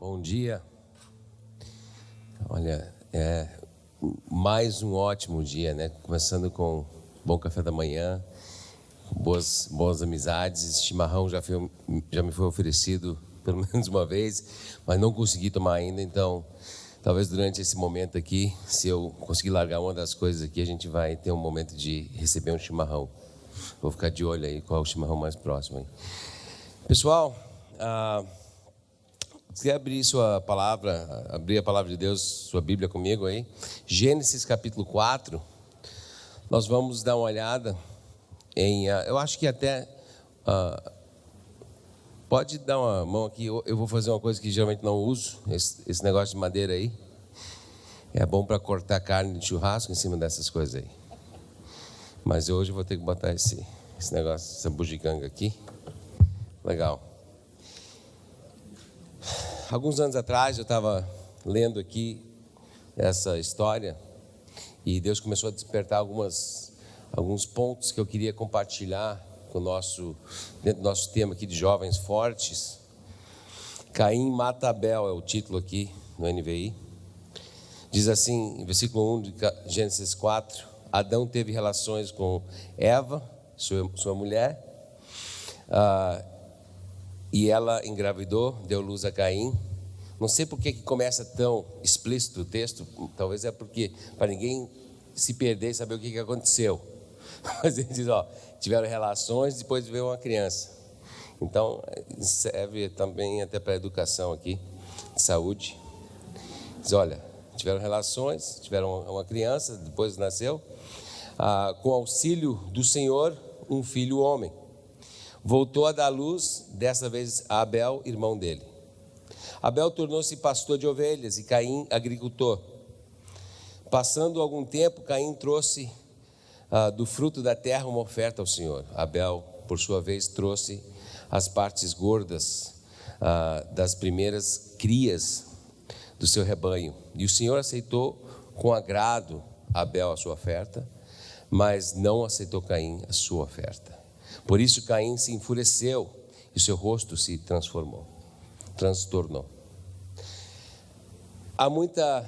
Bom dia. Olha, mais um ótimo dia, né? Começando com bom café da manhã, boas amizades. Chimarrão já me foi oferecido pelo menos uma vez, mas não consegui tomar ainda. Então, talvez durante esse momento aqui, se eu conseguir largar uma das coisas aqui, a gente vai ter um momento de receber um chimarrão. Vou ficar de olho aí qual é o chimarrão mais próximo aí. Pessoal, você quer abrir abrir a palavra de Deus, sua Bíblia comigo aí? Gênesis capítulo 4. Nós vamos dar uma olhada em, eu acho que até, pode dar uma mão aqui, eu vou fazer uma coisa que geralmente não uso, esse negócio de madeira aí. É bom para cortar carne de churrasco em cima dessas coisas aí. Mas hoje eu vou ter que botar esse negócio, essa bugiganga aqui. Legal. Alguns anos atrás eu estava lendo aqui essa história e Deus começou a despertar alguns pontos que eu queria compartilhar dentro do nosso tema aqui de jovens fortes. Caim mata Abel é o título aqui no NVI. Diz assim, em versículo 1 de Gênesis 4, Adão teve relações com Eva, sua mulher, e ela engravidou, deu luz a Caim. Não sei por que começa tão explícito o texto, talvez é porque para ninguém se perder e saber o que aconteceu. Mas ele diz, tiveram relações, depois veio uma criança. Então, serve também até para a educação aqui, de saúde. Diz, tiveram relações, tiveram uma criança, depois nasceu. Com auxílio do Senhor, um filho homem. Voltou a dar luz, dessa vez a Abel, irmão dele. Abel tornou-se pastor de ovelhas e Caim agricultor. Passando algum tempo, Caim trouxe do fruto da terra uma oferta ao Senhor. Abel, por sua vez, trouxe as partes gordas das primeiras crias do seu rebanho. E o Senhor aceitou com agrado Abel a sua oferta, mas não aceitou Caim a sua oferta. Por isso Caim se enfureceu e seu rosto se transtornou. Há muita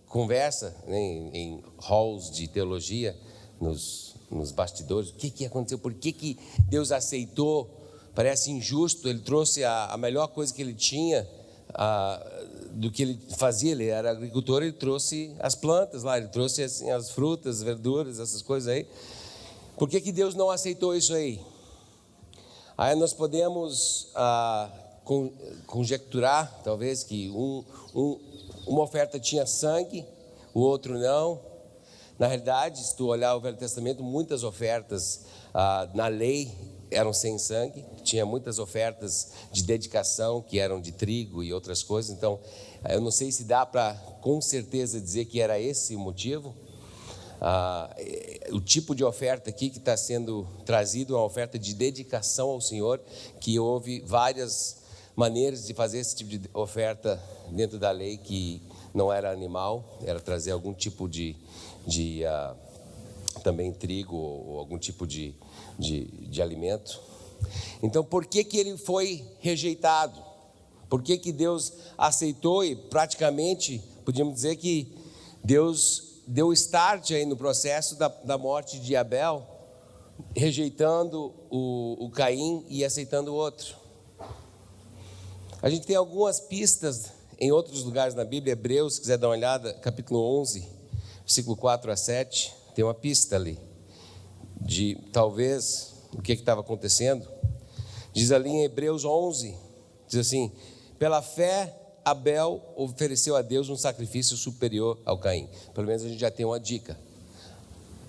conversa, né, em halls de teologia, nos bastidores. O que aconteceu? Por que Deus aceitou? Parece injusto. Ele trouxe a melhor coisa que ele tinha, do que ele fazia. Ele era agricultor, ele trouxe as plantas lá, ele trouxe assim, as frutas, verduras, essas coisas aí. Por que Deus não aceitou isso aí? Aí nós podemos conjecturar, talvez, que uma oferta tinha sangue, o outro não. Na realidade, se tu olhar o Velho Testamento, muitas ofertas na lei eram sem sangue. Tinha muitas ofertas de dedicação que eram de trigo e outras coisas. Então, eu não sei se dá para com certeza dizer que era esse o motivo. O tipo de oferta aqui que está sendo trazido é uma oferta de dedicação ao Senhor, que houve várias maneiras de fazer esse tipo de oferta dentro da lei, que não era animal, era trazer algum tipo de também trigo ou algum tipo de alimento. Então, por que ele foi rejeitado? Por que Deus aceitou? E praticamente podíamos dizer que Deus deu start aí no processo da morte de Abel, rejeitando o Caim e aceitando o outro. A gente tem algumas pistas em outros lugares na Bíblia. Hebreus, se quiser dar uma olhada, capítulo 11, versículo 4 a 7, tem uma pista ali de talvez o que estava acontecendo. Diz ali em Hebreus 11, diz assim: pela fé Abel ofereceu a Deus um sacrifício superior ao Caim. Pelo menos a gente já tem uma dica.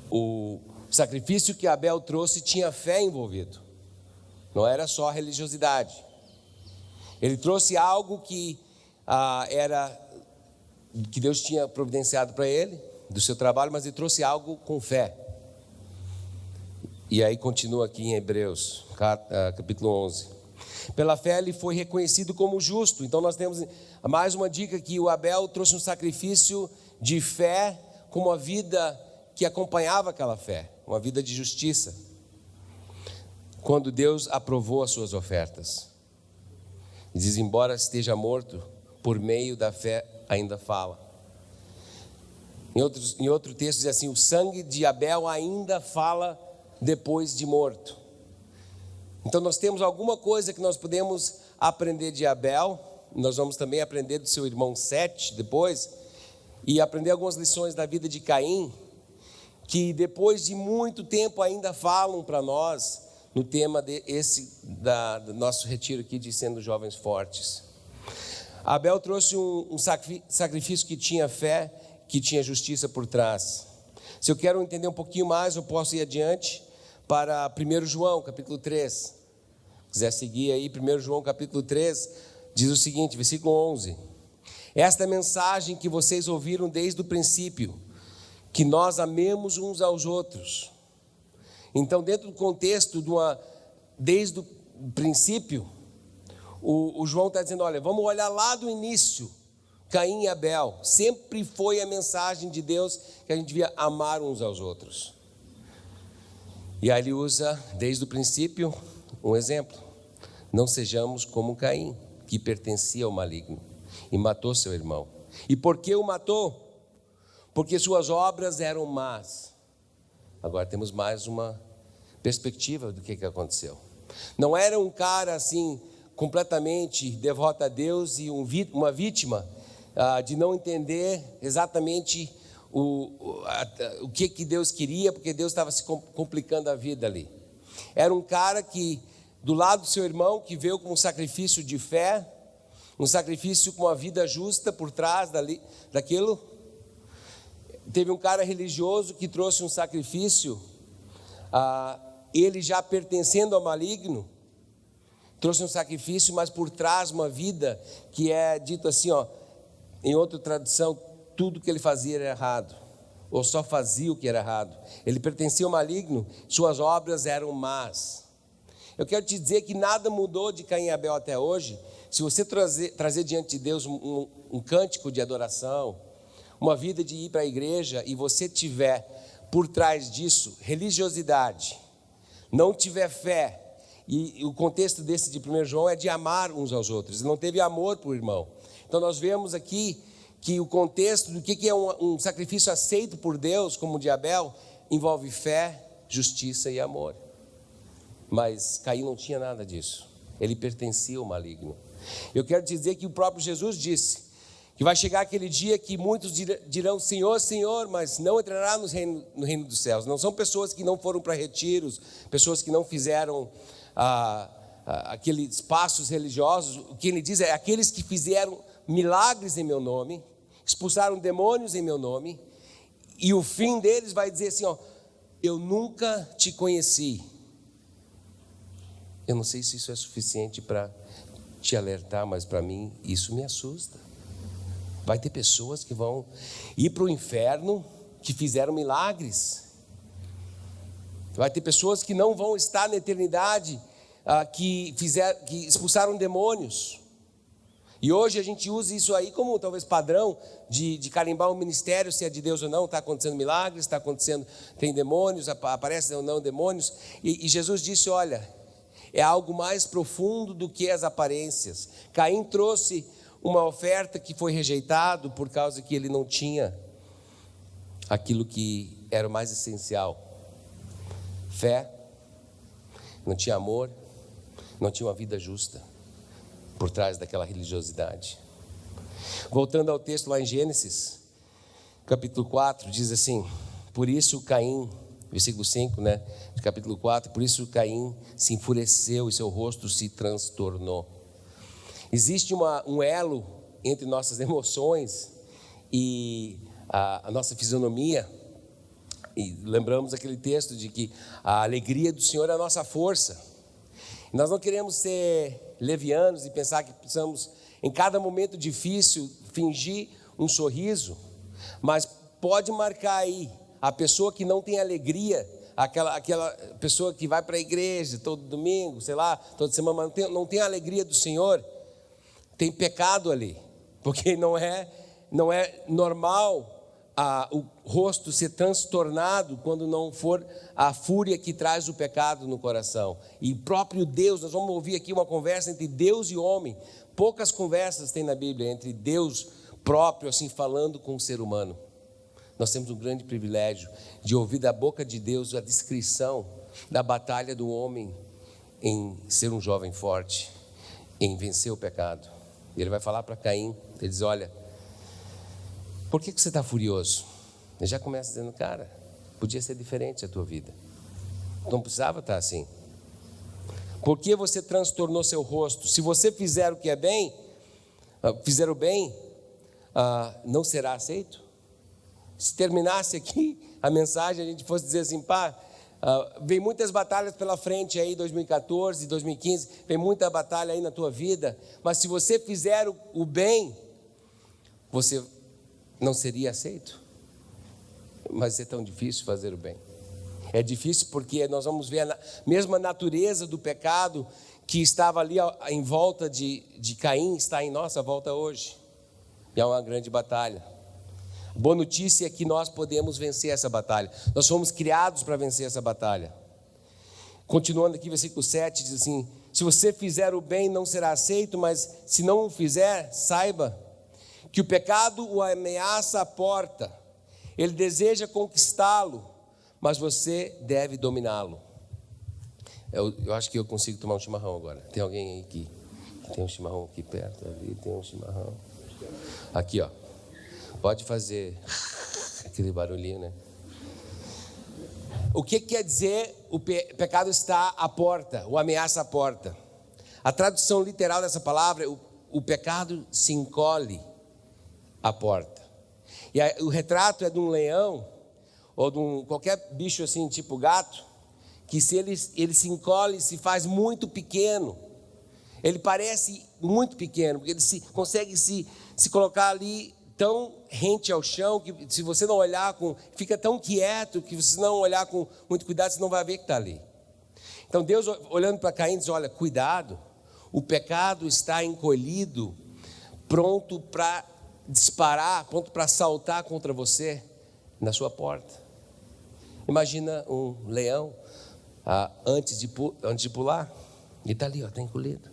O sacrifício que Abel trouxe tinha fé envolvido, não era só religiosidade. Ele trouxe algo que que Deus tinha providenciado para ele, do seu trabalho, mas ele trouxe algo com fé. E aí continua aqui em Hebreus, capítulo 11. Pela fé ele foi reconhecido como justo. Então nós temos mais uma dica, que o Abel trouxe um sacrifício de fé com uma vida que acompanhava aquela fé, uma vida de justiça. Quando Deus aprovou as suas ofertas, e diz: embora esteja morto, por meio da fé ainda fala. Em outro texto diz assim: o sangue de Abel ainda fala depois de morto. Então nós temos alguma coisa que nós podemos aprender de Abel. Nós vamos também aprender do seu irmão Sete depois, e aprender algumas lições da vida de Caim, que depois de muito tempo ainda falam para nós no tema do nosso retiro aqui de Sendo Jovens Fortes. Abel trouxe um sacrifício que tinha fé, que tinha justiça por trás. Se eu quero entender um pouquinho mais, eu posso ir adiante para 1 João, capítulo 3. Se quiser seguir aí, 1 João, capítulo 3, diz o seguinte, versículo 11. Esta mensagem que vocês ouviram desde o princípio, que nós amemos uns aos outros. Então, dentro do contexto desde o princípio, o João está dizendo, olha, vamos olhar lá do início, Caim e Abel. Sempre foi a mensagem de Deus que a gente devia amar uns aos outros. E aí ele usa, desde o princípio, um exemplo. Não sejamos como Caim, que pertencia ao maligno e matou seu irmão. E por que o matou? Porque suas obras eram más. Agora temos mais uma perspectiva do que aconteceu. Não era um cara assim, completamente devoto a Deus e uma vítima de não entender exatamente o que Deus queria, porque Deus estava se complicando a vida ali. Era um cara que, do lado do seu irmão, que veio com um sacrifício de fé, um sacrifício com uma vida justa por trás daquilo. Teve um cara religioso que trouxe um sacrifício, ele já pertencendo ao maligno, trouxe um sacrifício, mas por trás uma vida que é dito assim, em outra tradução, tudo que ele fazia era errado, ou só fazia o que era errado. Ele pertencia ao maligno, suas obras eram más. Eu quero te dizer que nada mudou de Caim e Abel até hoje. Se você trazer diante de Deus um cântico de adoração, uma vida de ir para a igreja, e você tiver por trás disso religiosidade, não tiver fé, e o contexto desse de 1 João é de amar uns aos outros. Ele não teve amor por irmão. Então nós vemos aqui que o contexto do que é um sacrifício aceito por Deus, como o de Abel, envolve fé, justiça e amor. Mas Caim não tinha nada disso. Ele pertencia ao maligno. Eu quero dizer que o próprio Jesus disse que vai chegar aquele dia que muitos dirão Senhor, Senhor, mas não entrará no reino dos céus. Não são pessoas que não foram para retiros, pessoas que não fizeram aqueles passos religiosos. O que ele diz é aqueles que fizeram milagres em meu nome, expulsaram demônios em meu nome, e o fim deles vai dizer assim, eu nunca te conheci. Eu não sei se isso é suficiente para te alertar, mas para mim isso me assusta. Vai ter pessoas que vão ir para o inferno que fizeram milagres. Vai ter pessoas que não vão estar na eternidade, que expulsaram demônios. E hoje a gente usa isso aí como talvez padrão de carimbar um ministério, se é de Deus ou não. Está acontecendo milagres, está acontecendo, tem demônios, aparecem ou não demônios. E Jesus disse, olha, é algo mais profundo do que as aparências. Caim trouxe uma oferta que foi rejeitado por causa que ele não tinha aquilo que era o mais essencial. Fé, não tinha amor, não tinha uma vida justa por trás daquela religiosidade. Voltando ao texto lá em Gênesis, capítulo 4, diz assim, por isso Caim, versículo 5, de capítulo 4, por isso Caim se enfureceu e seu rosto se transtornou. Existe um elo entre nossas emoções e a nossa fisionomia, e lembramos aquele texto de que a alegria do Senhor é a nossa força. Nós não queremos ser levianos e pensar que precisamos, em cada momento difícil, fingir um sorriso, mas pode marcar aí a pessoa que não tem alegria, aquela pessoa que vai para a igreja todo domingo, sei lá, toda semana, mas não tem a alegria do Senhor, tem pecado ali, porque não é normal o rosto ser transtornado quando não for a fúria que traz o pecado no coração. E próprio Deus, nós vamos ouvir aqui uma conversa entre Deus e homem. poucas conversas tem na Bíblia entre Deus próprio, assim, falando com o ser humano. Nós temos um grande privilégio de ouvir da boca de Deus a descrição da batalha do homem em ser um jovem forte, em vencer o pecado. E ele vai falar para Caim, ele diz: olha, por que você está furioso? Ele já começa dizendo: cara, podia ser diferente a tua vida, não precisava estar assim. Por que você transtornou seu rosto? Se você fizer o que é bem, fizer o bem, não será aceito? Se terminasse aqui a mensagem, a gente fosse dizer assim: pá, vem muitas batalhas pela frente aí, 2014, 2015, vem muita batalha aí na tua vida, mas se você fizer o bem, você não seria aceito. Mas é tão difícil fazer o bem. É difícil porque nós vamos ver a mesma natureza do pecado que estava ali em volta de Caim, está em nossa volta hoje. E é uma grande batalha. A boa notícia é que nós podemos vencer essa batalha. Nós fomos criados para vencer essa batalha. Continuando aqui, versículo 7, diz assim: se você fizer o bem, não será aceito, mas se não o fizer, saiba que o pecado o ameaça à porta. Ele deseja conquistá-lo, mas você deve dominá-lo. Eu acho que eu consigo tomar um chimarrão agora. Tem alguém aí que tem um chimarrão aqui perto? Ali tem um chimarrão. Aqui, ó. Pode fazer aquele barulhinho, né? O que quer dizer o pecado está à porta, ou ameaça à porta? A tradução literal dessa palavra, o pecado se encolhe à porta. E o retrato é de um leão, ou de qualquer bicho assim, tipo gato, que se ele se encolhe, se faz muito pequeno. Ele parece muito pequeno, porque ele consegue se colocar ali tão rente ao chão, que se você não olhar fica tão quieto, que se não olhar com muito cuidado, você não vai ver que está ali. Então Deus, olhando para Caim, diz: olha, cuidado, o pecado está encolhido, pronto para disparar, pronto para saltar contra você na sua porta. Imagina um leão antes de pular, ele está ali, está encolhido.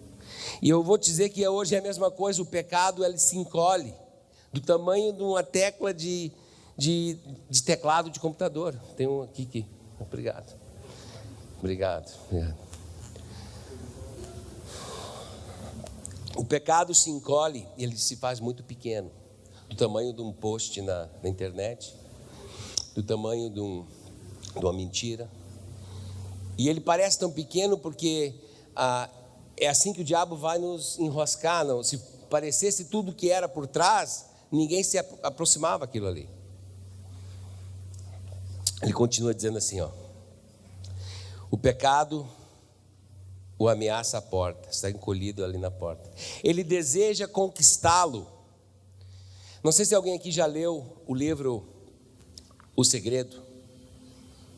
E eu vou te dizer que hoje é a mesma coisa. O pecado, ele se encolhe do tamanho de uma tecla de teclado de computador. Tem um aqui. Obrigado. O pecado se encolhe e ele se faz muito pequeno, do tamanho de um post na internet, do tamanho de uma mentira. E ele parece tão pequeno porque é assim que o diabo vai nos enroscar. Não? Se parecesse tudo que era por trás, ninguém se aproximava daquilo ali. Ele continua dizendo assim, ó: o pecado o ameaça à porta, está encolhido ali na porta. Ele deseja conquistá-lo. Não sei se alguém aqui já leu o livro O Segredo.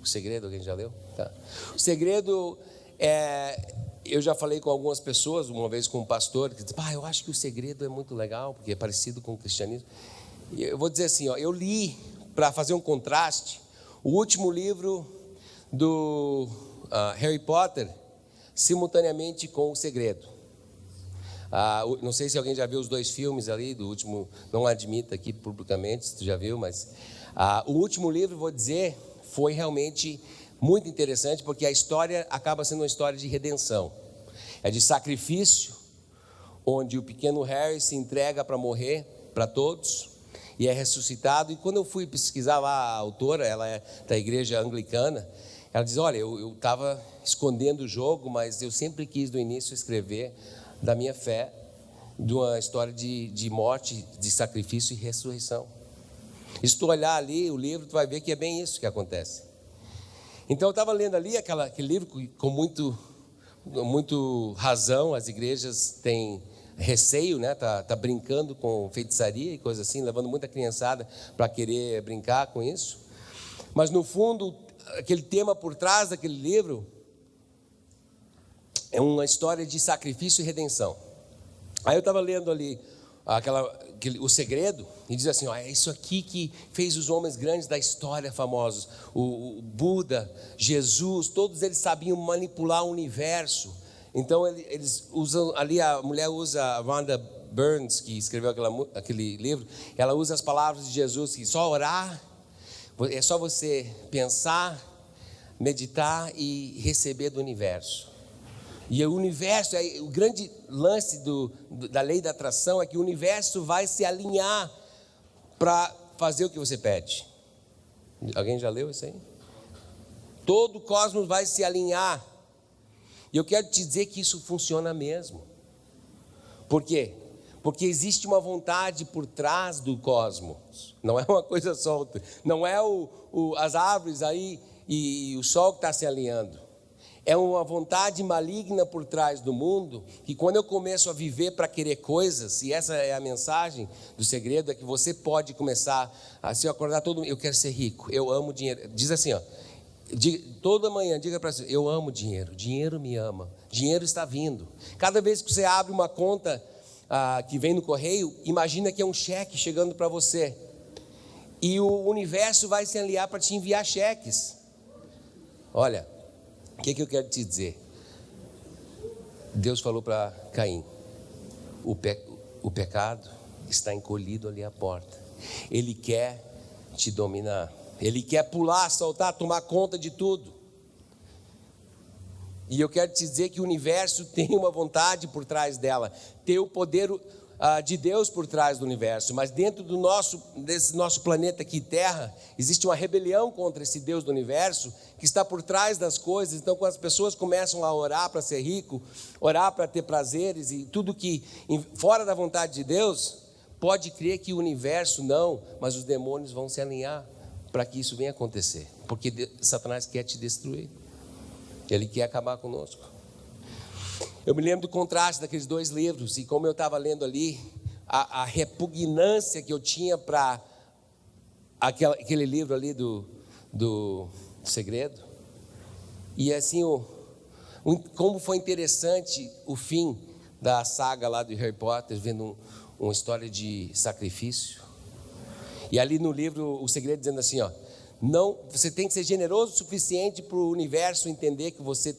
O Segredo, alguém já leu? Tá. O Segredo eu já falei com algumas pessoas, uma vez com um pastor, que disse: eu acho que O Segredo é muito legal, porque é parecido com o cristianismo. E eu vou dizer assim, ó, eu li, para fazer um contraste, o último livro do Harry Potter, simultaneamente com O Segredo. Não sei se alguém já viu os dois filmes ali, do último, não admita aqui publicamente se tu já viu, mas o último livro, vou dizer, foi realmente muito interessante, porque a história acaba sendo uma história de redenção. É de sacrifício, onde o pequeno Harry se entrega para morrer para todos, e é ressuscitado. E quando eu fui pesquisar lá, a autora, ela é da igreja anglicana, ela diz: olha, eu estava escondendo o jogo, mas eu sempre quis do início escrever da minha fé, de uma história de morte, de sacrifício e ressurreição. E se tu olhar ali o livro, tu vai ver que é bem isso que acontece. Então eu estava lendo ali aquele livro com muito razão. As igrejas têm receio, né? Tá brincando com feitiçaria e coisa assim, levando muita criançada para querer brincar com isso. Mas no fundo, aquele tema por trás daquele livro é uma história de sacrifício e redenção. Aí eu estava lendo ali O Segredo, e diz assim: ó, é isso aqui que fez os homens grandes da história famosos. O Buda, Jesus, todos eles sabiam manipular o universo Então eles usam, ali a mulher usa, a Rhonda Burns, que escreveu aquele livro, ela usa as palavras de Jesus, que só orar, é só você pensar, meditar e receber do universo. E o universo, o grande lance da lei da atração é que o universo vai se alinhar para fazer o que você pede. Alguém já leu isso aí? Todo o cosmos vai se alinhar. E eu quero te dizer que isso funciona mesmo. Por quê? Porque existe uma vontade por trás do cosmos. Não é uma coisa solta. Não é as árvores aí e o sol que está se alinhando. É uma vontade maligna por trás do mundo, que quando eu começo a viver para querer coisas, e essa é a mensagem do segredo, é que você pode começar a se acordar todo mundo, eu quero ser rico, eu amo dinheiro. Diz assim, ó, toda manhã, diga para você, eu amo dinheiro, dinheiro me ama, dinheiro está vindo. Cada vez que você abre uma conta que vem no correio, imagina que é um cheque chegando para você. E o universo vai se aliar para te enviar cheques. Olha, o que eu quero te dizer? Deus falou para Caim, o pecado está encolhido ali à porta. Ele quer te dominar. Ele quer pular, saltar, tomar conta de tudo. E eu quero te dizer que o universo tem uma vontade por trás dela. Tem o poder de Deus por trás do universo. Mas dentro desse nosso planeta aqui, Terra, existe uma rebelião contra esse Deus do universo que está por trás das coisas. Então, quando as pessoas começam a orar para ser rico, orar para ter prazeres e tudo que fora da vontade de Deus, pode crer que o universo não, mas os demônios vão se alinhar para que isso venha acontecer. Porque Satanás quer te destruir. Ele quer acabar conosco. Eu me lembro do contraste daqueles dois livros, e como eu estava lendo ali, a repugnância que eu tinha para aquele livro ali do segredo. E assim, como foi interessante o fim da saga lá do Harry Potter, vendo uma história de sacrifício. E ali no livro, o segredo dizendo assim, ó, não, você tem que ser generoso o suficiente para o universo entender que você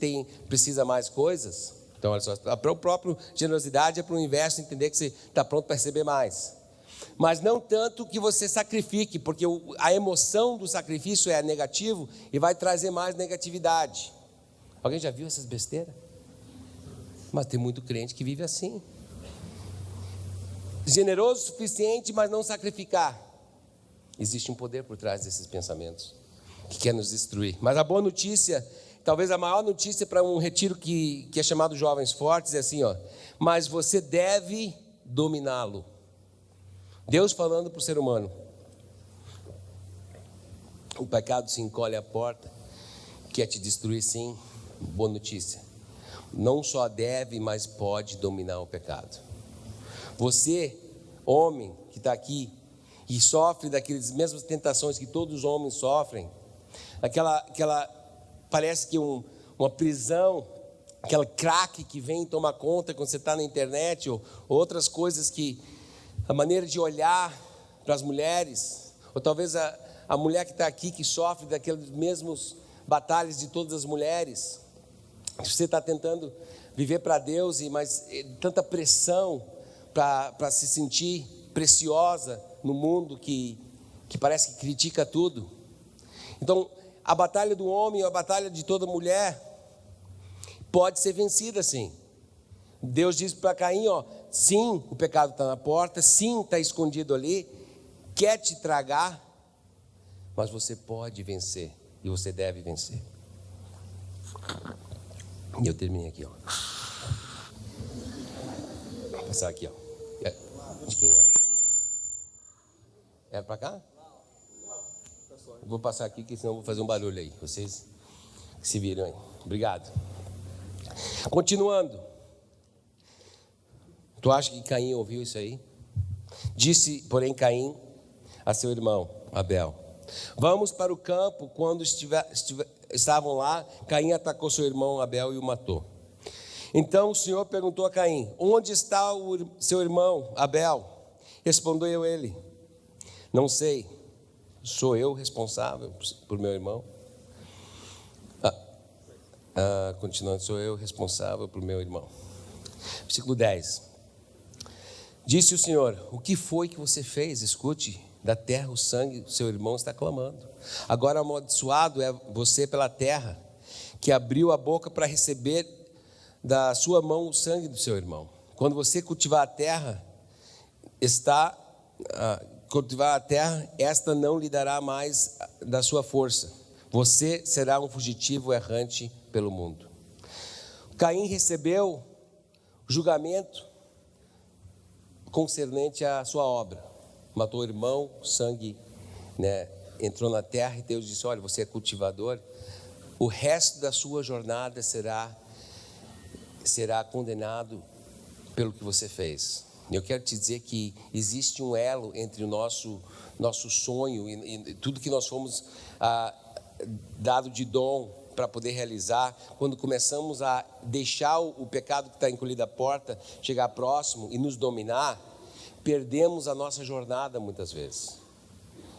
precisa mais coisas. Então, olha só, a própria generosidade é para o universo entender que você está pronto para receber mais. Mas não tanto que você sacrifique, porque a emoção do sacrifício é negativo e vai trazer mais negatividade. Alguém já viu essas besteiras? Mas tem muito crente que vive assim. Generoso o suficiente, mas não sacrificar. Existe um poder por trás desses pensamentos que quer nos destruir. Mas a boa notícia, talvez a maior notícia para um retiro que é chamado Jovens Fortes, é assim, ó, mas você deve dominá-lo. Deus falando para o ser humano, o pecado se encolhe à porta, quer te destruir sim. Boa notícia, não só deve, mas pode dominar o pecado. Você, homem que está aqui e sofre daquelas mesmas tentações que todos os homens sofrem, parece que uma prisão, aquela crack que vem e toma conta quando você está na internet, ou outras coisas que, a maneira de olhar para as mulheres, ou talvez a mulher que está aqui que sofre daqueles mesmos batalhas de todas as mulheres, você está tentando viver para Deus, mas tanta pressão para se sentir preciosa no mundo que parece que critica tudo. Então, a batalha do homem, a batalha de toda mulher pode ser vencida sim. Deus diz para Caim, ó, sim, o pecado está na porta, sim, está escondido ali, quer te tragar, mas você pode vencer e você deve vencer. E eu terminei aqui, ó. Vou passar aqui, ó. De quem é? É para cá? Vou passar aqui, que senão eu vou fazer um barulho aí. Vocês se viram aí. Obrigado. Continuando. Tu acha que Caim ouviu isso aí? Disse, porém, Caim a seu irmão Abel: vamos para o campo. Quando estavam lá, Caim atacou seu irmão Abel e o matou. Então o Senhor perguntou a Caim: onde está o seu irmão Abel? Respondeu ele: não sei, sou eu responsável por meu irmão? Continuando, sou eu responsável pelo meu irmão. Versículo 10. Disse o Senhor: o que foi que você fez? Escute, da terra o sangue do seu irmão está clamando. Agora amaldiçoado é você pela terra, que abriu a boca para receber da sua mão o sangue do seu irmão. Quando você cultivar a terra, esta não lhe dará mais da sua força. Você será um fugitivo errante pelo mundo. Caim recebeu julgamento concernente à sua obra. Matou o irmão, o sangue, entrou na terra, e Deus disse: olha, você é cultivador, o resto da sua jornada será condenado pelo que você fez. Eu quero te dizer que existe um elo entre o nosso sonho e tudo que nós fomos dado de dom para poder realizar. Quando começamos a deixar o pecado que está encolhido à porta chegar próximo e nos dominar, perdemos a nossa jornada muitas vezes.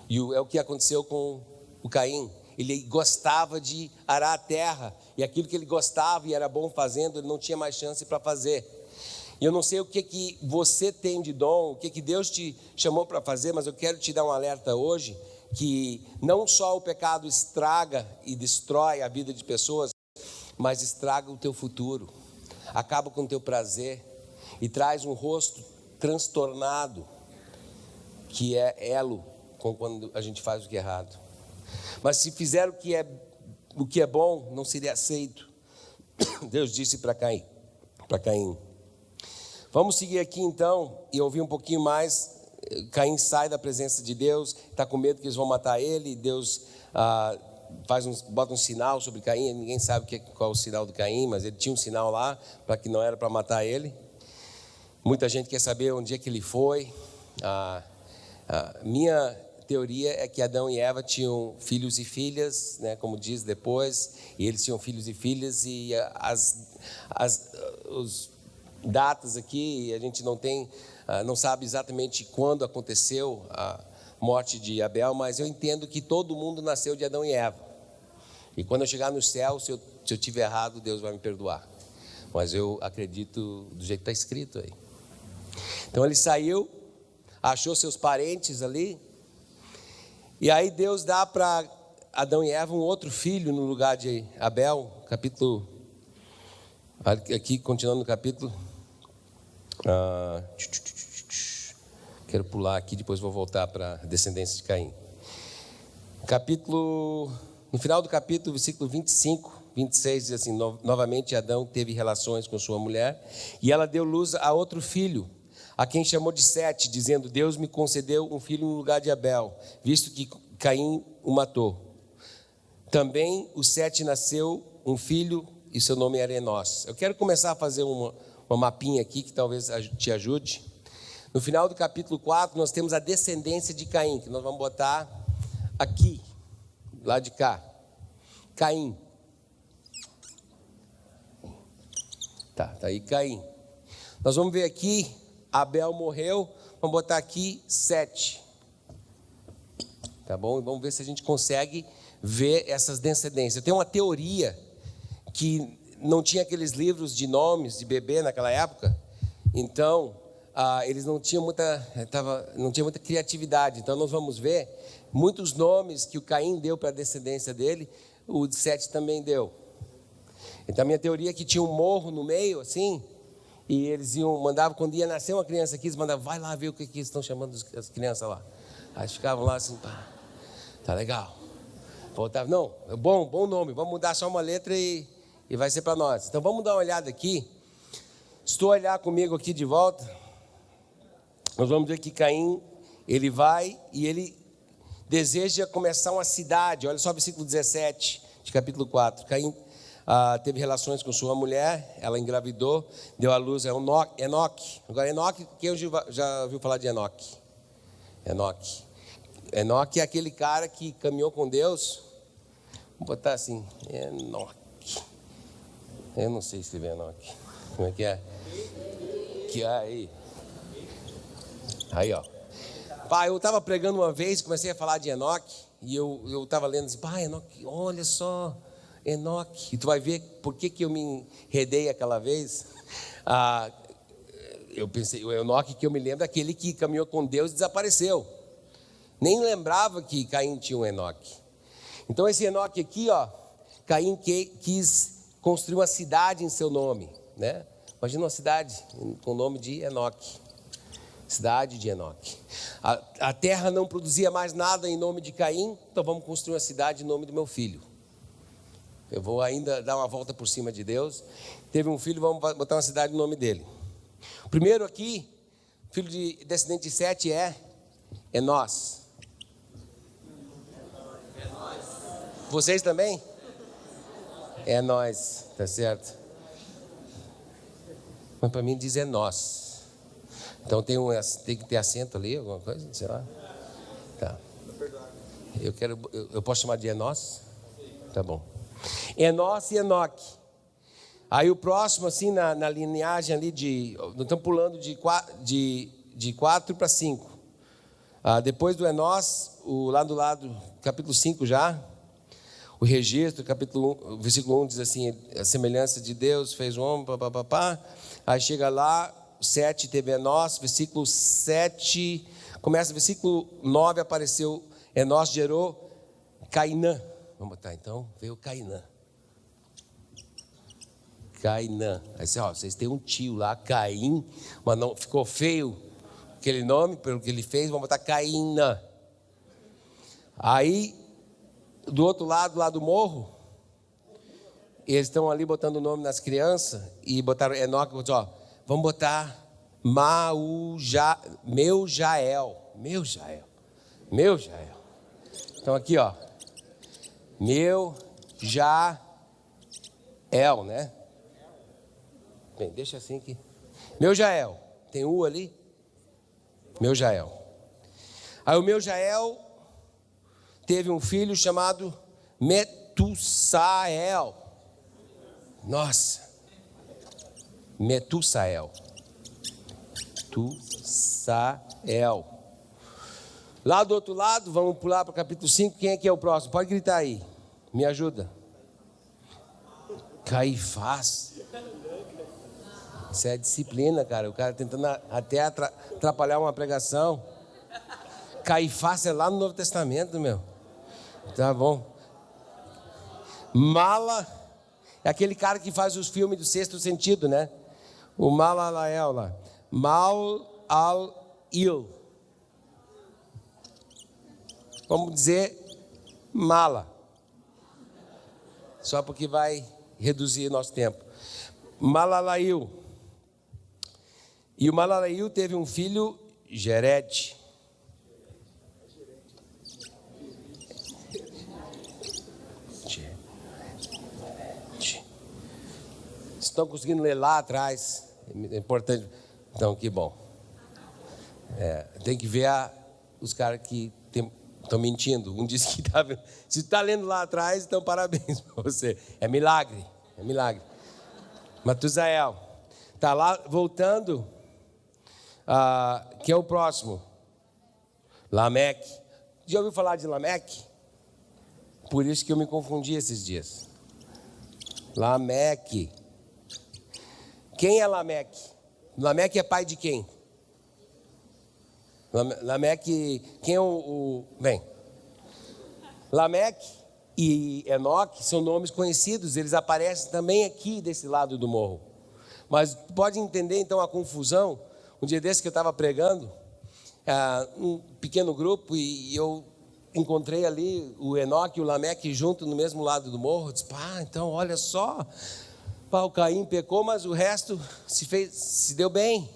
E é o que aconteceu com o Caim. Ele gostava de arar a terra, e aquilo que ele gostava e era bom fazendo, ele não tinha mais chance para fazer. E eu não sei o que você tem de dom, o que Deus te chamou para fazer, mas eu quero te dar um alerta hoje, que não só o pecado estraga e destrói a vida de pessoas, mas estraga o teu futuro, acaba com o teu prazer e traz um rosto transtornado, que é elo com quando a gente faz o que é errado. Mas se fizer o que é bom, não seria aceito. Deus disse para Caim. Vamos seguir aqui então e ouvir um pouquinho mais. Caim sai da presença de Deus, está com medo que eles vão matar ele. Deus bota um sinal sobre Caim. Ninguém sabe qual é o sinal do Caim, mas ele tinha um sinal lá para que não era para matar ele. Muita gente quer saber onde é que ele foi. Minha teoria é que Adão e Eva tinham filhos e filhas, como diz depois, e eles tinham filhos e filhas, e os datas aqui a gente não sabe exatamente quando aconteceu a morte de Abel, mas eu entendo que todo mundo nasceu de Adão e Eva. E quando eu chegar no céu, se eu estiver errado, Deus vai me perdoar. Mas eu acredito do jeito que está escrito aí. Então ele saiu, achou seus parentes ali, e aí Deus dá para Adão e Eva um outro filho no lugar de Abel. Aqui continuando no capítulo, quero pular aqui, depois vou voltar para a descendência de Caim. No final do capítulo, versículo 25, 26, diz assim: novamente Adão teve relações com sua mulher, e ela deu luz a outro filho, a quem chamou de Sete, dizendo: Deus me concedeu um filho no lugar de Abel, visto que Caim o matou. Também o Sete nasceu um filho, e seu nome era Enós. Eu quero começar a fazer uma mapinha aqui, que talvez te ajude. No final do capítulo 4, nós temos a descendência de Caim, que nós vamos botar aqui, lá de cá. Caim. Tá aí Caim. Nós vamos ver aqui, Abel morreu, vamos botar aqui Sete. Tá bom? E vamos ver se a gente consegue ver essas descendências. Eu tenho uma teoria que não tinha aqueles livros de nomes de bebê naquela época, então eles não tinham muita criatividade. Então nós vamos ver muitos nomes que o Caim deu para a descendência dele, o Sete também deu. Então a minha teoria é que tinha um morro no meio, assim, e eles mandavam, quando ia nascer uma criança aqui, eles mandavam: vai lá ver o que eles estão chamando as crianças lá. Aí ficavam lá assim: tá legal. Voltava: não, é bom nome, vamos mudar só uma letra e vai ser para nós. Então vamos dar uma olhada aqui. Se tu olhar comigo aqui de volta, nós vamos ver que Caim, ele vai e ele deseja começar uma cidade. Olha só o versículo 17 de capítulo 4. Caim teve relações com sua mulher, ela engravidou, deu à luz a Enoque. Agora Enoque, quem já ouviu falar de Enoque? Enoque é aquele cara que caminhou com Deus. Vou botar assim, Enoque. Eu não sei escrever Enoque. Como é que é? Aí, ó. Pai, eu estava pregando uma vez, comecei a falar de Enoque, e eu estava lendo assim: pai, Enoque, olha só, Enoque. E tu vai ver por que eu me enredei aquela vez. Eu pensei, o Enoque que eu me lembro é aquele que caminhou com Deus e desapareceu. Nem lembrava que Caim tinha um Enoque. Então esse Enoque aqui, ó, Caim quis construir uma cidade em seu nome, né? Imagina uma cidade com o nome de Enoque. Cidade de Enoque. A terra não produzia mais nada em nome de Caim, então vamos construir uma cidade em nome do meu filho. Eu vou ainda dar uma volta por cima de Deus. Teve um filho, vamos botar uma cidade no nome dele. O primeiro aqui, filho de descendente de Sete é Enós. Vocês também? É nós, tá certo? Mas para mim diz é nós. Então tem que ter acento ali, alguma coisa, sei lá. Tá. Eu posso chamar de Enós? Tá bom. Enós e Enoque. Aí o próximo, assim, na linhagem ali nós estamos pulando de 4 para 5. Depois do Enós, lá do lado, capítulo 5 já, o registro, capítulo 1, versículo 1 diz assim, a semelhança de Deus fez o homem, papapá. Aí chega lá, 7 teve Enós, versículo 7, começa versículo 9, apareceu Enós, gerou Cainã. Vamos botar então, veio Cainã. Cainã. Aí vocês têm um tio lá, Caim, mas não ficou feio aquele nome, pelo que ele fez, vamos botar Cainã. Aí, do outro lado, lá do morro, eles estão ali botando o nome nas crianças, e botaram Enoque, vamos botar Meujael. Então aqui, ó, Meujael, né? Bem, deixa assim aqui. Meujael, tem U ali? Meujael. Aí o Meujael teve um filho chamado Metussael. Nossa, Metussael. Lá do outro lado, vamos pular para o capítulo 5. Quem é que é o próximo? Pode gritar aí. Me ajuda. Caifás. Isso é disciplina, cara. O cara tentando até atrapalhar uma pregação. Caifás é lá no Novo Testamento, meu. Tá bom. Mala é aquele cara que faz os filmes do Sexto Sentido, né? O Malalael lá. Mal-al-il. Vamos dizer mala. Só porque vai reduzir nosso tempo. Malalail. E o Malalail teve um filho, Jered. Estão conseguindo ler lá atrás? É importante. Então, que bom. Tem que ver os caras que estão mentindo. Um disse que está vendo. Se está lendo lá atrás, então parabéns para você. É milagre. Matusael. Está lá voltando. Quem é o próximo? Lameque. Já ouviu falar de Lameque? Por isso que eu me confundi esses dias. Lameque. Quem é Lameque? Lameque é pai de quem? Lameque, quem é Bem, Lameque e Enoque são nomes conhecidos, eles aparecem também aqui desse lado do morro. Mas pode entender então a confusão. Um dia desse que eu estava pregando, um pequeno grupo, e eu encontrei ali o Enoque e o Lameque junto no mesmo lado do morro. Eu disse, então olha só, o Caim pecou, mas o resto se deu bem.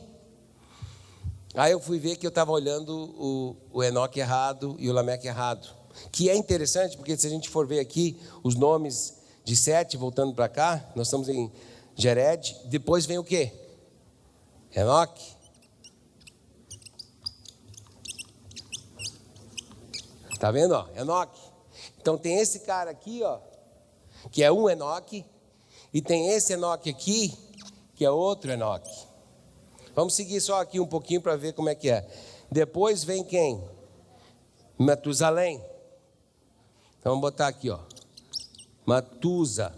Aí eu fui ver que eu estava olhando o Enoque errado e o Lameque errado. Que é interessante, porque se a gente for ver aqui os nomes de Sete, voltando para cá, nós estamos em Jered, depois vem o quê? Enoque. Está vendo? Ó? Enoque. Então tem esse cara aqui, ó, que é um Enoque, e tem esse Enoque aqui, que é outro Enoque. Vamos seguir só aqui um pouquinho para ver como é que é. Depois vem quem? Matusalém. Então vamos botar aqui, ó. Matusa.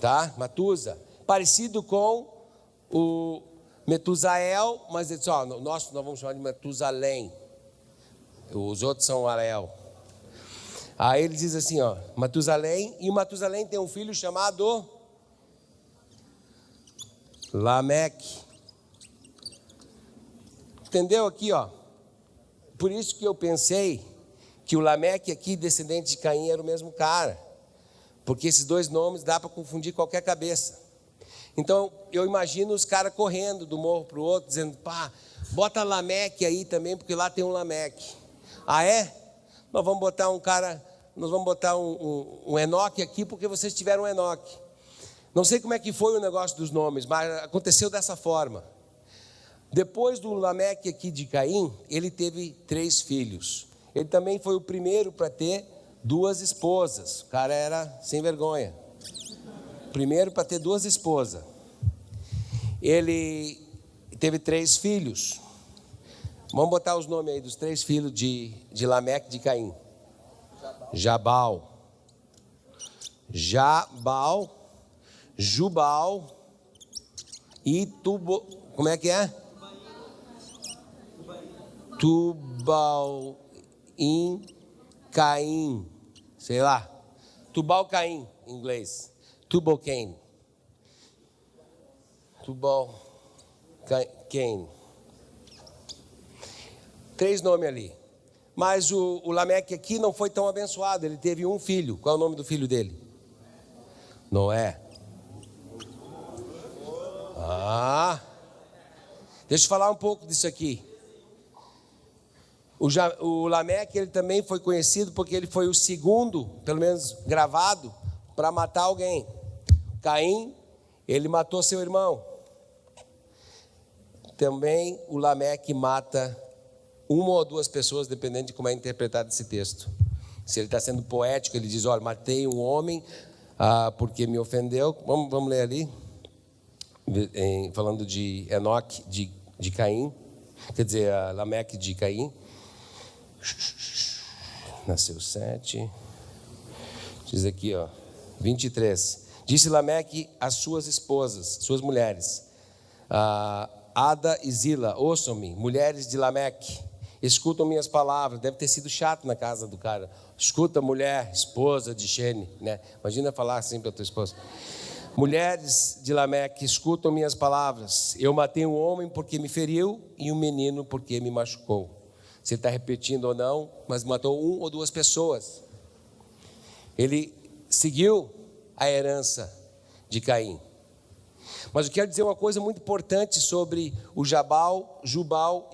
Tá? Matusa. Parecido com o Metusael, mas ele diz, ó, nós vamos chamar de Matusalém. Os outros são Arel. Aí ele diz assim, ó, Matusalém, e o Matusalém tem um filho chamado Lameque. Entendeu aqui, ó? Por isso que eu pensei que o Lameque aqui, descendente de Caim, era o mesmo cara. Porque esses dois nomes dá para confundir qualquer cabeça. Então, eu imagino os caras correndo do morro para o outro, dizendo, pá, bota Lameque aí também, porque lá tem um Lameque. Ah, é? Nós vamos botar um cara, nós vamos botar um Enoque aqui, porque vocês tiveram um Enoque. Não sei como é que foi o negócio dos nomes, mas aconteceu dessa forma. Depois do Lameque aqui de Caim, ele teve 3 filhos. Ele também foi o primeiro para ter 2 esposas. O cara era sem vergonha. Primeiro para ter 2 esposas. Ele teve 3 filhos. Vamos botar os nomes aí dos 3 filhos de Lameque de Caim. Jabal, Jubal e como é que é? Tubal em Caim, sei lá. Tubal Caim, em inglês. Tubal Cain. Tubal Cain. 3 nomes ali. Mas o Lameque aqui não foi tão abençoado. Ele teve um filho. Qual é o nome do filho dele? Noé. Deixa eu falar um pouco disso aqui. O Lameque, ele também foi conhecido porque ele foi o segundo, pelo menos gravado, para matar alguém. Caim, ele matou seu irmão. Também o Lameque mata 1 ou 2 pessoas, dependendo de como é interpretado esse texto. Se ele está sendo poético, ele diz, olha, matei um homem porque me ofendeu. Vamos ler ali, falando de Enoque, de Caim, quer dizer, Lameque de Caim. Nasceu 7. Diz aqui, ó, 23. Disse Lameque às suas esposas, suas mulheres, Ada e Zila, ouçam-me, mulheres de Lameque, escutam minhas palavras. Deve ter sido chato na casa do cara. Escuta, mulher, esposa de Xene, né? Imagina falar assim para a tua esposa. Mulheres de Lameque, escutam minhas palavras. Eu matei um homem porque me feriu e um menino porque me machucou. Se ele está repetindo ou não, mas matou 1 ou 2 pessoas. Ele seguiu a herança de Caim. Mas eu quero dizer uma coisa muito importante sobre o Jubal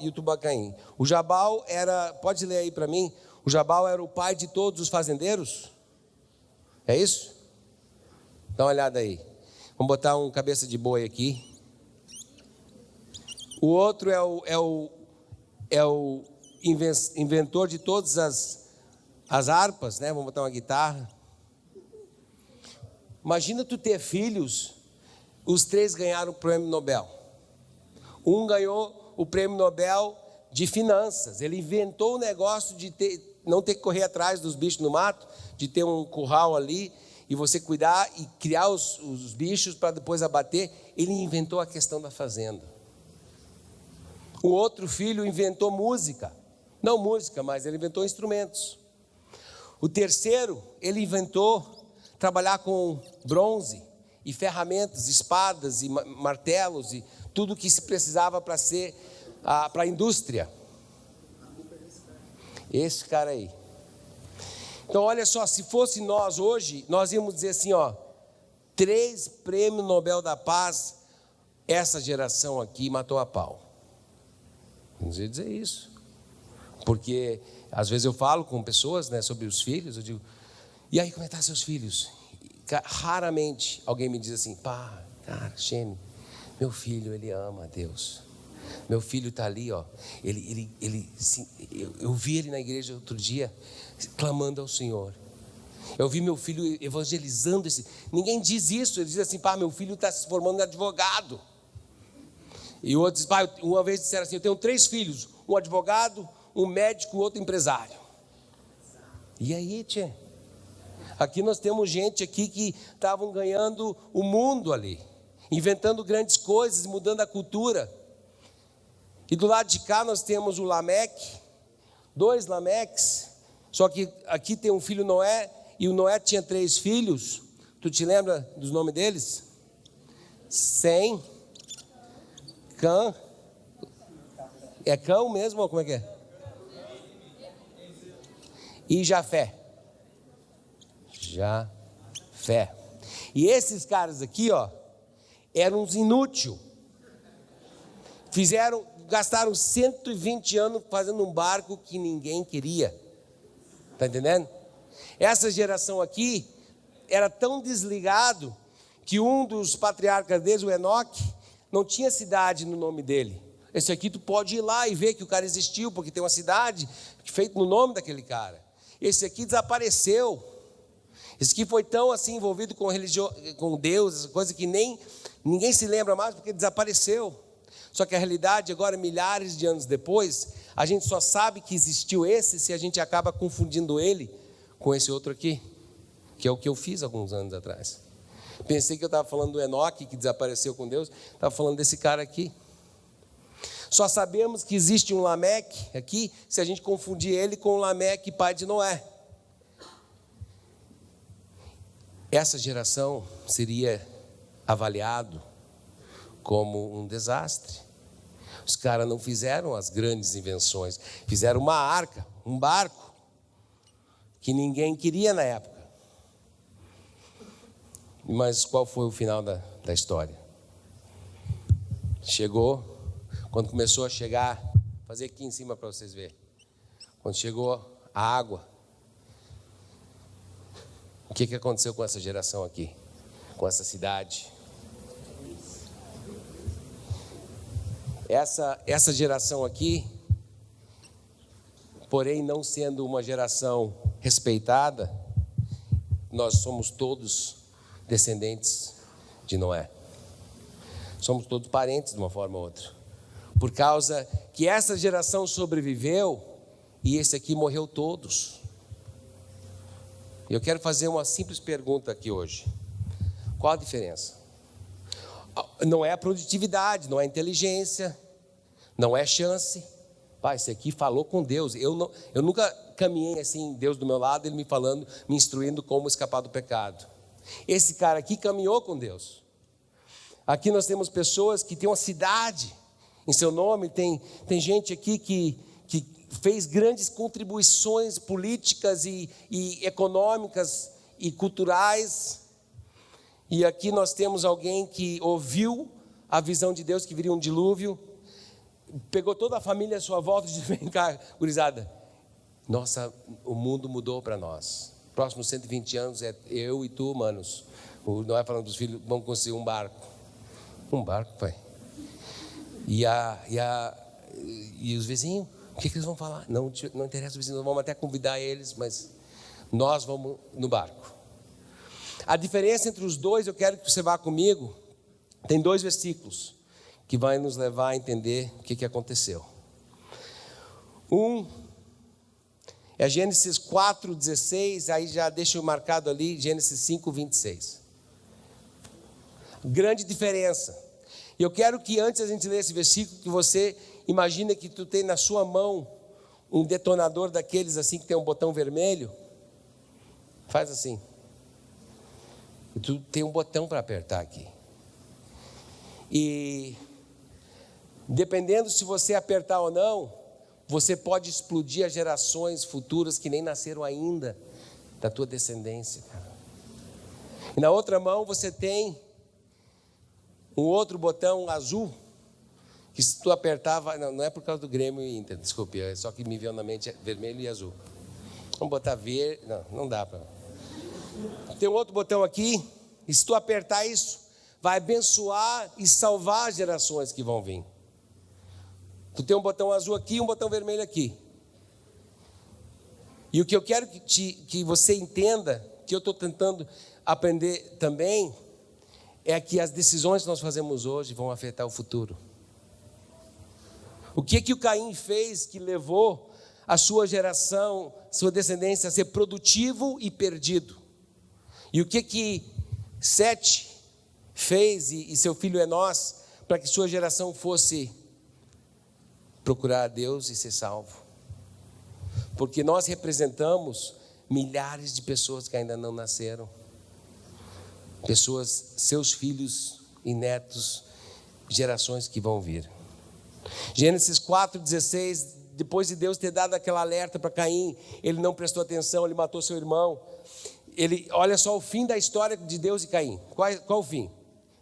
e o Tubacaim. O Jabal era, pode ler aí para mim, o Jabal era o pai de todos os fazendeiros? É isso? Dá uma olhada aí. Vamos botar um cabeça de boi aqui. O outro é o inventor de todas as harpas, né? Vamos botar uma guitarra. Imagina tu ter filhos, os 3 ganharam o prêmio Nobel. Um ganhou o prêmio Nobel de finanças. Ele inventou o negócio de não ter que correr atrás dos bichos no mato, de ter um curral ali e você cuidar e criar os bichos para depois abater. Ele inventou a questão da fazenda. O outro filho inventou música. Não música, mas ele inventou instrumentos. O terceiro, ele inventou trabalhar com bronze e ferramentas, espadas e martelos e tudo que se precisava para ser para a indústria. Esse cara aí. Então olha só, se fosse nós hoje, nós íamos dizer assim, ó, 3 prêmios Nobel da Paz, essa geração aqui matou a pau. Vamos dizer isso. Porque às vezes eu falo com pessoas, né, sobre os filhos, eu digo, e aí, como é que estão seus filhos? Raramente alguém me diz assim, pá, cara, Xene, meu filho, ele ama a Deus. Meu filho está ali, ó. Eu vi ele na igreja outro dia, clamando ao Senhor. Eu vi meu filho evangelizando. Ninguém diz isso, ele diz assim, pá, meu filho está se formando em advogado. E o outro diz, pá, uma vez disseram assim, eu tenho 3 filhos, um advogado, um médico, outro empresário. E aí, tchê? Aqui nós temos gente aqui que estavam ganhando o mundo ali, inventando grandes coisas, mudando a cultura. E do lado de cá nós temos o Lameque, 2 Lameques, só que aqui tem um filho Noé, e o Noé tinha 3 filhos. Tu te lembra dos nomes deles? Sem, Cã, é Cão mesmo ou como é que é? E Jafé. Jafé. E esses caras aqui, ó, eram uns inúteis. Gastaram 120 anos fazendo um barco que ninguém queria. Está entendendo? Essa geração aqui era tão desligado que um dos patriarcas deles, o Enoque, não tinha cidade no nome dele. Esse aqui tu pode ir lá e ver que o cara existiu, porque tem uma cidade feita no nome daquele cara. Esse aqui desapareceu. Esse aqui foi tão assim envolvido com religião, com Deus, essa coisa que nem ninguém se lembra mais porque desapareceu. Só que a realidade agora, milhares de anos depois, a gente só sabe que existiu esse se a gente acaba confundindo ele com esse outro aqui, que é o que eu fiz alguns anos atrás. Pensei que eu estava falando do Enoque, que desapareceu com Deus, estava falando desse cara aqui. Só sabemos que existe um Lameque aqui, se a gente confundir ele com o Lameque, pai de Noé. Essa geração seria avaliado como um desastre. Os caras não fizeram as grandes invenções, fizeram uma arca, um barco, que ninguém queria na época. Mas qual foi o final da história? Chegou, quando começou a chegar, vou fazer aqui em cima para vocês verem. Quando chegou a água, o que aconteceu com essa geração aqui? Com essa cidade? Essa geração aqui, porém não sendo uma geração respeitada, nós somos todos descendentes de Noé. Somos todos parentes de uma forma ou outra. Por causa que essa geração sobreviveu e esse aqui morreu todos. Eu quero fazer uma simples pergunta aqui hoje. Qual a diferença? Não é a produtividade, não é a inteligência, não é chance. Pai, esse aqui falou com Deus. Eu nunca caminhei assim, Deus do meu lado, Ele me falando, me instruindo como escapar do pecado. Esse cara aqui caminhou com Deus. Aqui nós temos pessoas que têm uma cidade em seu nome, tem gente aqui que fez grandes contribuições políticas e econômicas e culturais. E aqui nós temos alguém que ouviu a visão de Deus que viria um dilúvio, pegou toda a família à sua volta e disse: vem cá, gurizada, nossa, o mundo mudou para nós. Próximos 120 anos é eu e tu, manos. Não é falando dos filhos, vamos construir um barco. Um barco, pai. E os vizinhos, o que eles vão falar? Não interessa os vizinhos, vamos até convidar eles, mas nós vamos no barco. A diferença entre os dois, eu quero que você vá comigo, tem 2 versículos que vai nos levar a entender o que aconteceu. Um é Gênesis 4:16, aí já deixo marcado ali, Gênesis 5:26. Grande diferença. E eu quero que antes a gente ler esse versículo, que você imagine que tu tem na sua mão um detonador daqueles assim que tem um botão vermelho. Faz assim. E tu tem um botão para apertar aqui. E dependendo se você apertar ou não, você pode explodir as gerações futuras que nem nasceram ainda da tua descendência, cara. E na outra mão você tem um outro botão azul, que se tu apertar, não é por causa do Grêmio e Inter, desculpe, é só que me veio na mente vermelho e azul. Vamos botar verde, não dá para. Tem um outro botão aqui, e se tu apertar isso, vai abençoar e salvar as gerações que vão vir. Tu tem um botão azul aqui e um botão vermelho aqui. E o que eu quero que você entenda, que eu estou tentando aprender também, é que as decisões que nós fazemos hoje vão afetar o futuro. O que o Caim fez que levou a sua geração, sua descendência a ser produtivo e perdido? E o que Sete fez e seu filho Enós para que sua geração fosse procurar a Deus e ser salvo? Porque nós representamos milhares de pessoas que ainda não nasceram. Pessoas, seus filhos e netos, gerações que vão vir. Gênesis 4,16, depois de Deus ter dado aquela alerta para Caim, ele não prestou atenção, ele matou seu irmão. Olha só o fim da história de Deus e Caim. Qual o fim?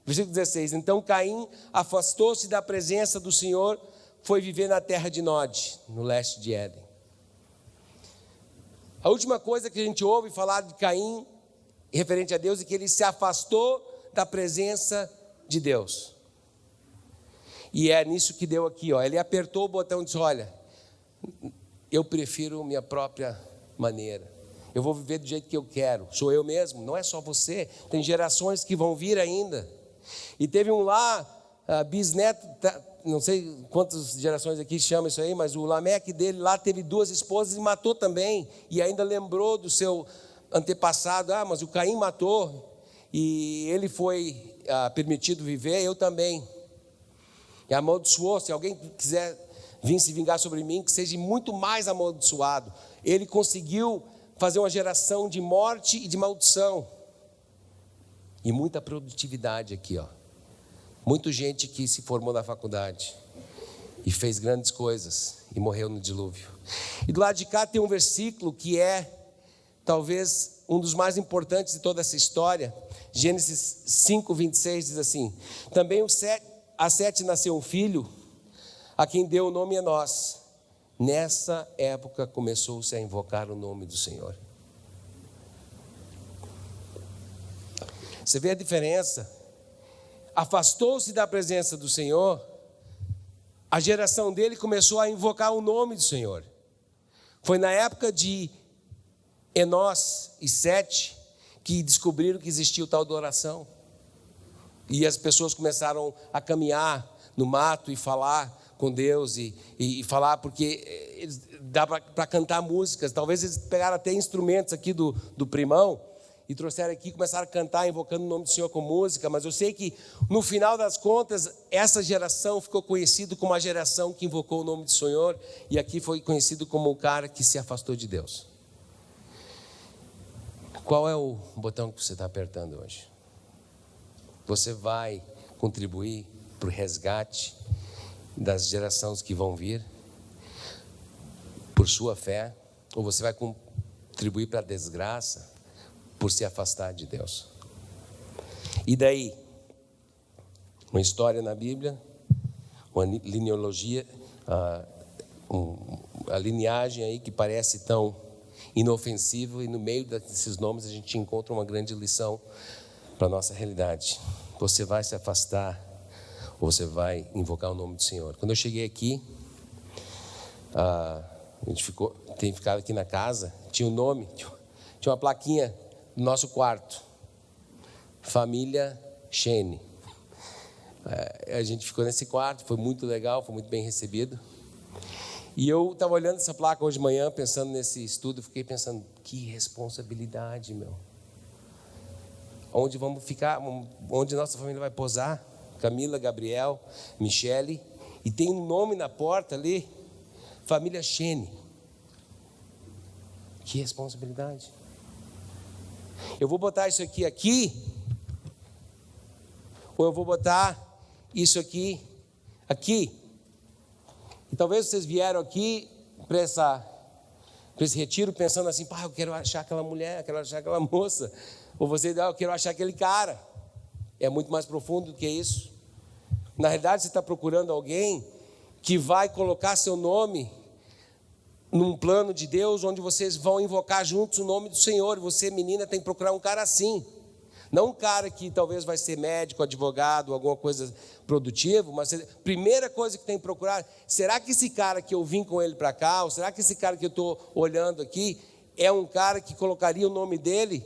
Versículo 16, então Caim afastou-se da presença do Senhor, foi viver na terra de Nod, no leste de Éden. A última coisa que a gente ouve falar de Caim, referente a Deus, é que ele se afastou da presença de Deus. E é nisso que deu aqui, ó. Ele apertou o botão e disse: olha, eu prefiro minha própria maneira. Eu vou viver do jeito que eu quero. Sou eu mesmo, não é só você. Tem gerações que vão vir ainda. E teve um lá, bisneto, não sei quantas gerações aqui chamam isso aí, mas o Lameque dele lá teve 2 esposas e matou também. E ainda lembrou do seu antepassado: mas o Caim matou e ele foi permitido viver, eu também. E amaldiçoou. Se alguém quiser vir se vingar sobre mim, que seja muito mais amaldiçoado. Ele conseguiu fazer uma geração de morte e de maldição. E muita produtividade aqui, ó. Muita gente que se formou na faculdade e fez grandes coisas e morreu no dilúvio. E do lado de cá tem um versículo que é talvez um dos mais importantes de toda essa história. Gênesis 5:26 diz assim: também a Sete nasceu um filho, a quem deu o nome Enós. Nessa época começou-se a invocar o nome do Senhor. Você vê a diferença? Afastou-se da presença do Senhor, a geração dele começou a invocar o nome do Senhor. Foi na época de Enós e Sete que descobriram que existia o tal da oração. E as pessoas começaram a caminhar no mato e falar com Deus e falar, porque dá para cantar músicas. Talvez eles pegaram até instrumentos aqui do primão e trouxeram aqui, começaram a cantar, invocando o nome do Senhor com música. Mas eu sei que no final das contas, essa geração ficou conhecida como a geração que invocou o nome do Senhor, e aqui foi conhecido como o cara que se afastou de Deus. Qual é o botão que você está apertando hoje? Você vai contribuir para o resgate das gerações que vão vir por sua fé, ou você vai contribuir para a desgraça por se afastar de Deus? E daí, uma história na Bíblia, uma lineologia, a lineagem aí que parece tão inofensiva, e no meio desses nomes a gente encontra uma grande lição para a nossa realidade. Você vai se afastar ou você vai invocar o nome do Senhor? Quando eu cheguei aqui, a gente tem ficado aqui na casa, tinha um nome, tinha uma plaquinha no nosso quarto: Família Shane. A gente ficou nesse quarto, foi muito legal, foi muito bem recebido. E eu estava olhando essa placa hoje de manhã, pensando nesse estudo, fiquei pensando: que responsabilidade, meu. Onde vamos ficar? Onde nossa família vai posar? Camila, Gabriel, Michele, e tem um nome na porta ali: Família Shane. Que responsabilidade. Eu vou botar isso aqui, ou eu vou botar isso aqui. E talvez vocês vieram aqui para esse retiro pensando assim: eu quero achar aquela mulher, eu quero achar aquela moça. Ou você: eu quero achar aquele cara. É muito mais profundo do que isso. Na realidade, você está procurando alguém que vai colocar seu nome num plano de Deus, onde vocês vão invocar juntos o nome do Senhor. E você, menina, tem que procurar um cara assim. Não um cara que talvez vai ser médico, advogado, alguma coisa produtiva, mas a primeira coisa que tem que procurar: será que esse cara que eu vim com ele para cá, ou será que esse cara que eu estou olhando aqui, é um cara que colocaria o nome dele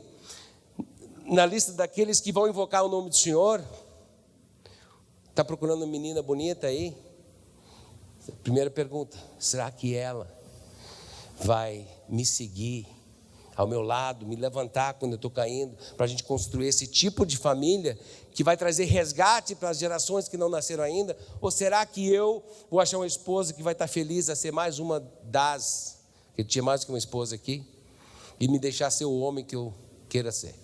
na lista daqueles que vão invocar o nome do Senhor? Está procurando uma menina bonita aí? Primeira pergunta: será que ela vai me seguir ao meu lado, me levantar quando eu estou caindo, para a gente construir esse tipo de família que vai trazer resgate para as gerações que não nasceram ainda? Ou será que eu vou achar uma esposa que vai estar feliz a ser mais uma das, que tinha mais que uma esposa aqui, e me deixar ser o homem que eu queira ser?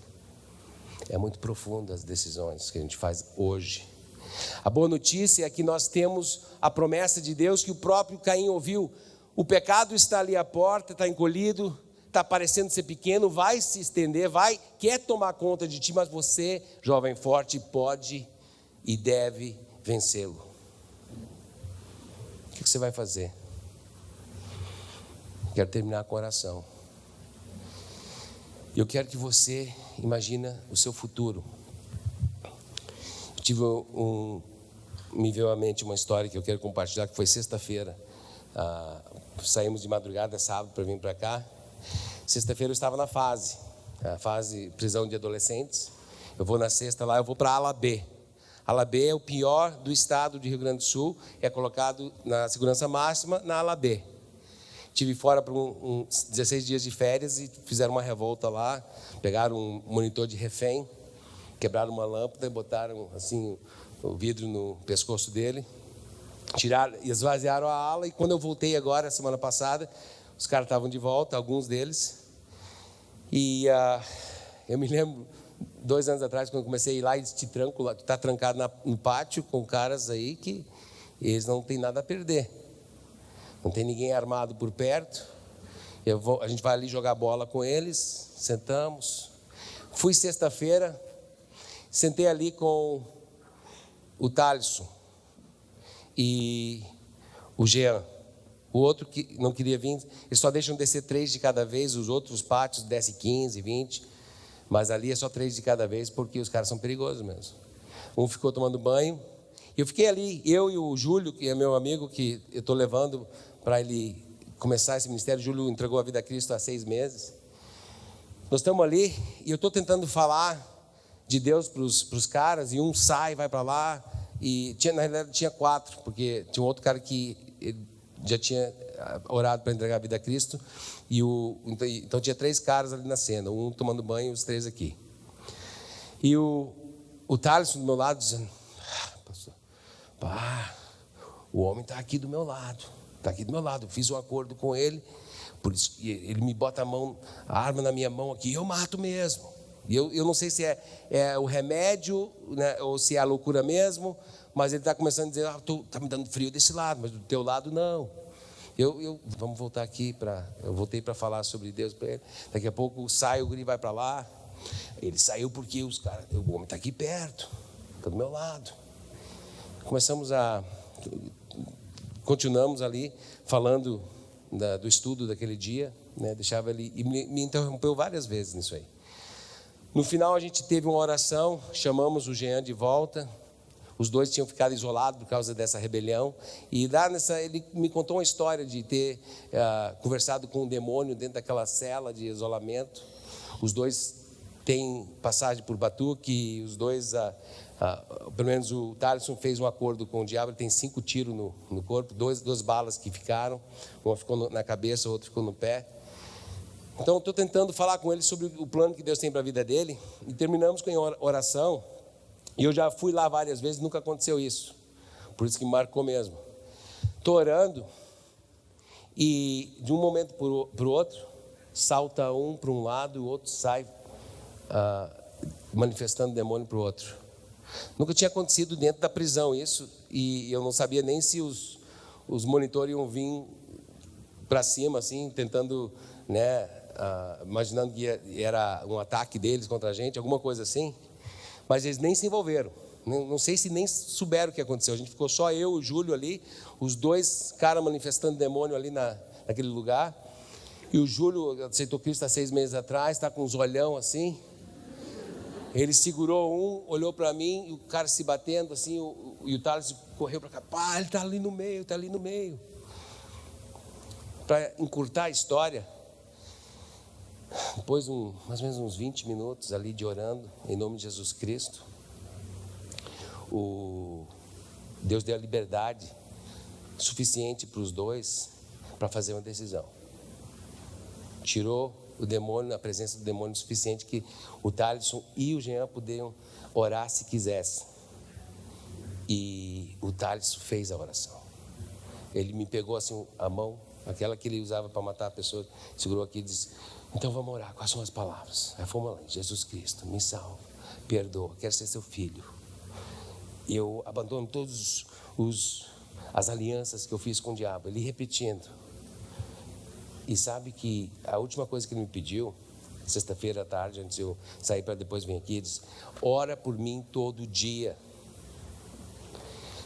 É muito profundo as decisões que a gente faz hoje. A boa notícia é que nós temos a promessa de Deus que o próprio Caim ouviu. O pecado está ali à porta, está encolhido, está parecendo ser pequeno, vai se estender, quer tomar conta de ti, mas você, jovem forte, pode e deve vencê-lo. O que você vai fazer? Quero terminar com a oração. Eu quero que você imagine o seu futuro. Me veio à mente uma história que eu quero compartilhar, que foi sexta-feira. Saímos de madrugada, sábado, para vir para cá. Sexta-feira eu estava na a fase prisão de adolescentes. Eu vou na sexta lá, eu vou para a ala B. A ala B é o pior do estado de Rio Grande do Sul, é colocado na segurança máxima na ala B. Estive fora por 16 dias de férias e fizeram uma revolta lá, pegaram um monitor de refém, quebraram uma lâmpada e botaram assim o vidro no pescoço dele, tiraram, esvaziaram a ala. E quando eu voltei agora, semana passada, os caras estavam de volta, alguns deles, e eu me lembro, 2 anos atrás, quando eu comecei a ir lá, eles te trancam lá, tu está trancado no pátio com caras aí que eles não têm nada a perder, não tem ninguém armado por perto. A gente vai ali jogar bola com eles, sentamos. Fui sexta-feira, sentei ali com o Thaleson e o Jean. O outro que não queria vir, eles só deixam descer 3 de cada vez, os outros pátios descem 15, 20, mas ali é só 3 de cada vez, porque os caras são perigosos mesmo. Um ficou tomando banho, e eu fiquei ali, eu e o Júlio, que é meu amigo, que eu estou levando para ele começar esse ministério. O Júlio entregou a vida a Cristo há 6 meses. Nós estamos ali, e eu estou tentando falar de Deus para os caras, e um sai, vai para lá, e na realidade tinha 4, porque tinha um outro cara que já tinha orado para entregar a vida a Cristo, então tinha 3 caras ali na cena, um tomando banho e os 3 aqui. E o Thaleson do meu lado dizendo: pastor, o homem está aqui do meu lado, eu fiz um acordo com ele, por isso ele me bota a arma na minha mão aqui, eu mato mesmo. E eu não sei se é o remédio, né, ou se é a loucura mesmo, mas ele está começando a dizer: está me dando frio desse lado, mas do teu lado não. Vamos voltar aqui eu voltei para falar sobre Deus para ele. Daqui a pouco sai, o guri vai para lá. Ele saiu porque o homem está aqui perto, está do meu lado. Continuamos ali falando do estudo daquele dia, né, deixava ele, e me interrompeu várias vezes nisso aí. No final a gente teve uma oração, chamamos o Jean de volta. Os 2 tinham ficado isolados por causa dessa rebelião. E ele me contou uma história de ter conversado com um demônio dentro daquela cela de isolamento. Os 2 têm passagem por batuque. Os 2, pelo menos o Thaleson fez um acordo com o diabo. Ele tem 5 tiros no corpo, 2 balas que ficaram. Uma ficou na cabeça, a outra ficou no pé. Então, estou tentando falar com ele sobre o plano que Deus tem para a vida dele. E terminamos com a oração. E eu já fui lá várias vezes, nunca aconteceu isso. Por isso que me marcou mesmo. Estou orando e de um momento para o outro, salta um para um lado e o outro sai manifestando demônio para o outro. Nunca tinha acontecido dentro da prisão isso, e eu não sabia nem se os monitores iam vir para cima, assim, tentando, né, imaginando que era um ataque deles contra a gente, alguma coisa assim. Mas eles nem se envolveram. Não sei se nem souberam o que aconteceu. A gente ficou só eu e o Júlio ali, os 2 caras manifestando demônio ali naquele lugar. E o Júlio aceitou Cristo há 6 meses atrás, está com uns olhão assim. Ele segurou um, olhou para mim, e o cara se batendo assim, e o Thales correu para cá. Ele está ali no meio. Para encurtar a história, depois mais ou menos uns 20 minutos ali de orando, em nome de Jesus Cristo, Deus deu a liberdade suficiente para os 2 para fazer uma decisão. Tirou o demônio, a presença do demônio suficiente que o Thaleson e o Jean podiam orar se quisessem. E o Thaleson fez a oração. Ele me pegou assim a mão, aquela que ele usava para matar a pessoa, segurou aqui e disse: então vamos orar, quais são as palavras? Aí fomos lá: Jesus Cristo, me salva, perdoa, quero ser seu filho. E eu abandono todas as alianças que eu fiz com o diabo. Ele repetindo. E sabe que a última coisa que ele me pediu, sexta-feira à tarde, antes de eu sair para depois vir aqui, ele disse: ora por mim todo dia.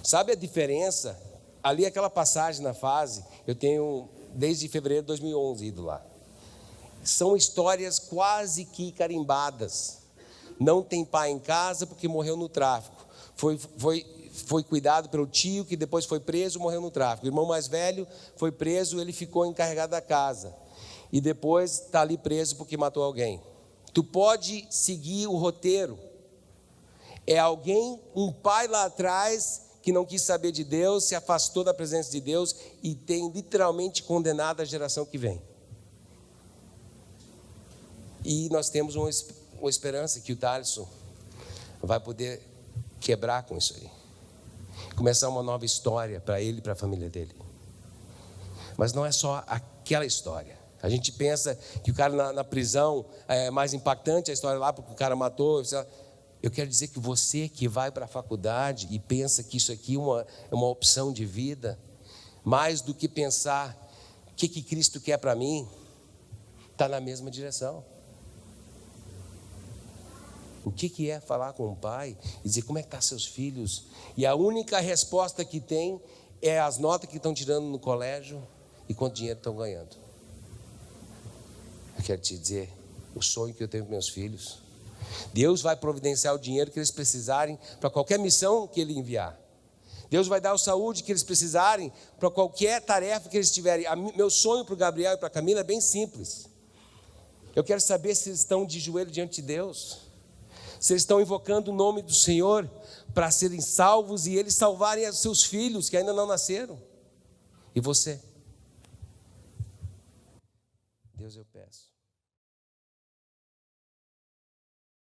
Sabe a diferença? Ali aquela passagem na fase, eu tenho desde fevereiro de 2011 ido lá. São histórias quase que carimbadas. Não tem pai em casa porque morreu no tráfico. Foi cuidado pelo tio que depois foi preso, morreu no tráfico. O irmão mais velho foi preso, ele ficou encarregado da casa. E depois está ali preso porque matou alguém. Tu pode seguir o roteiro. É alguém, um pai lá atrás, que não quis saber de Deus, se afastou da presença de Deus e tem literalmente condenado a geração que vem. E nós temos uma esperança que o Thaleson vai poder quebrar com isso aí. Começar uma nova história para ele e para a família dele. Mas não é só aquela história. A gente pensa que o cara na prisão é mais impactante, a história lá porque o cara matou. Eu quero dizer que você que vai para a faculdade e pensa que isso aqui é uma opção de vida, mais do que pensar o que Cristo quer para mim, está na mesma direção. O que é falar com o pai e dizer como é que estão seus filhos? E a única resposta que tem é as notas que estão tirando no colégio e quanto dinheiro estão ganhando. Eu quero te dizer, o sonho que eu tenho com meus filhos, Deus vai providenciar o dinheiro que eles precisarem para qualquer missão que Ele enviar. Deus vai dar a saúde que eles precisarem para qualquer tarefa que eles tiverem. Meu sonho para o Gabriel e para a Camila é bem simples. Eu quero saber se eles estão de joelho diante de Deus, se eles estão invocando o nome do Senhor para serem salvos e eles salvarem os seus filhos que ainda não nasceram. E você? Deus, eu peço